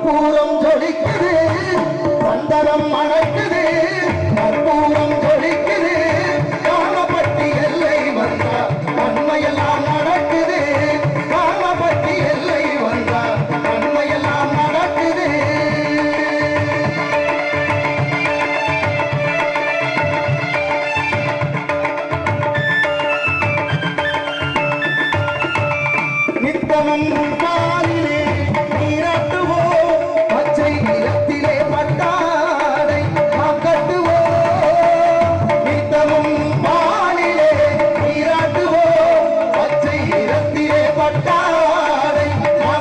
கற்பூரம் ஜொலிக்குது சந்தனம் மணக்குது கற்பூரம் ஜொலிக்குது காமப்பட்டி எல்லை வந்தா நன்மையெல்லாம் நடக்குது காமப்பட்டி எல்லை வந்தா நன்மையெல்லாம் நடக்குது நித்தமும் பாலிலே நீராட்டுவோம் பச்சை நிலத்திலே பட்டாடை கட்டுவோம் நித்தமும் பாலிலே நீராட்டுவோம் பச்சை நிலத்திலே பட்டாடை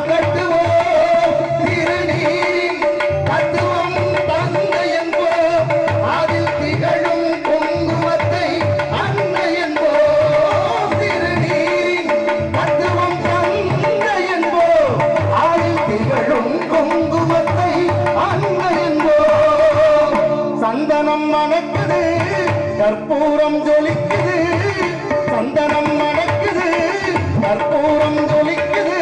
கட்டுவோம் திருநீரின் தத்துவம் தந்தை என்போம் அதில் திகழும் குங்குமத்தை அன்னை என்போம் திருநீரின் தத்துவம் தந்தை என்போம் அதில் திகழும் குங்குமத்தை அன்னை என்போம் சந்தனம் மணக்குது கற்பூரம் ஜொலிக்குது சந்தனம் மணக்குது கற்பூரம் ஜொலிக்குது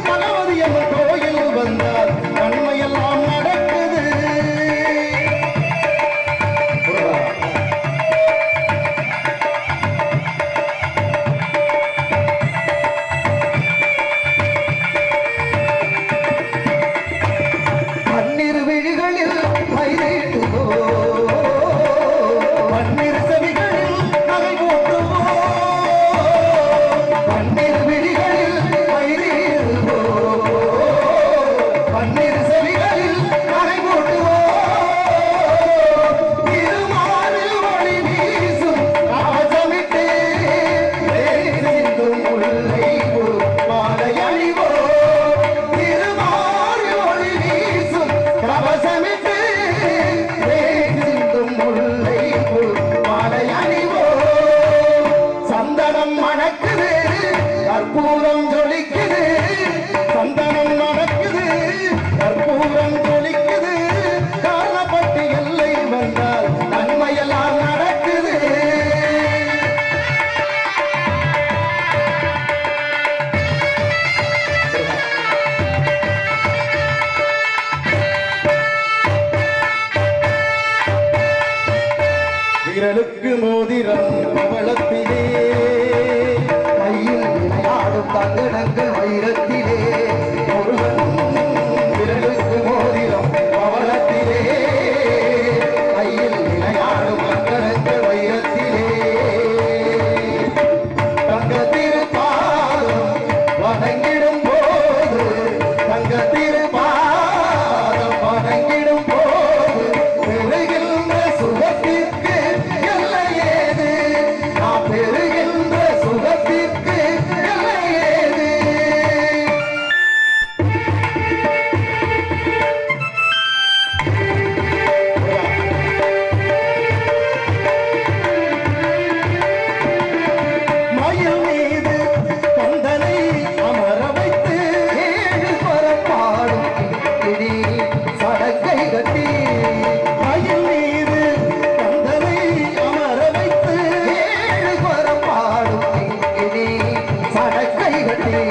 கணவதி என்ற கோயில் வந்தால் நன்மையெல்லாம் நடக்குது பன்னிரு விழிகளில் மைதீட்டுவோ பன்னிரு செவிகளில் நகை போட்டுவோ பன்னிரு விழிகளில் மைதீட்டுவோ பன்னிரு செவிகளில் நகை போட்டுவோ திருமாலில் ஒளி வீசும் கவசமிட்டு சிந்தும் முல்லை மாலை அணிவோ திருமாலில் ஒளி வீசும் கவசமிட்டு சிந்தும் முல்லை மாலை அணிவோ சந்தனம் மணக்குது கற்பூரம் ஜொலிக்குது சந்தனம் மணக்குது கற்பூரம் ஜொலிக்குது காலப்பட்டி எல்லை வந்தால் நன்மையெல்லாம் நடக்குது விரலுக்கு மோதிரம் பவளத்திலே கையில் விளையாடும் தங்கடங்கள் வைரத்திலே முருகன் விரலுக்கு மோதிரம் பவளத்திலே கையில் விளையாடும் தங்கடங்கள் வைரத்திலே தங்க திருப்பாதம் வணங்கிடும் போது தங்க திருப்பாதம் வணங்கிடும் போது பெருகின்ற சுகத்திற்கு எல்லை ஏது நாம் பெறுகின்ற சுகத்திற்கு எல்லை ஏது மயில் மீது கந்தனை அமர வைத்து ஏழு பரப்பாடும் கிளி சடக்கை கட்டி மயில் மீது கந்தனை அமர வைத்து ஏழு பரப்பாடும் கிளி சடக்கை கட்டி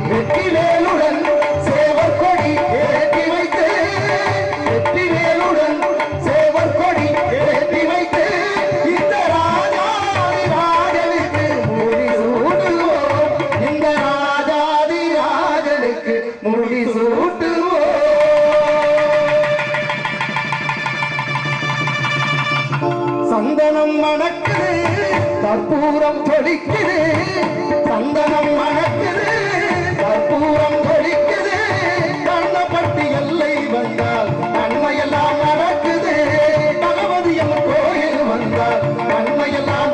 வெற்றிவேலுடன் சேவர் கொடி ஏற்றி வைத்து வெற்றிவேலுடன் சேவர் கொடி ஏற்றி வைத்து இந்த ராஜாதி ராஜனுக்கு முடி சூட்டுவோம் இந்த ராஜாதி ராஜனுக்கு முடி சூட்டுவோம் சந்தனம் மணக்குது கற்பூரம் ஜொலிக்குது சந்தனம் மணக்குது கற்பூரம் ஜொலிக்குது கண்ணப்பட்டி எல்லை வந்தால் நன்மையெல்லாம் நடக்குது பகவதி அம்மன் கோயில் வந்தால் நன்மையெல்லாம்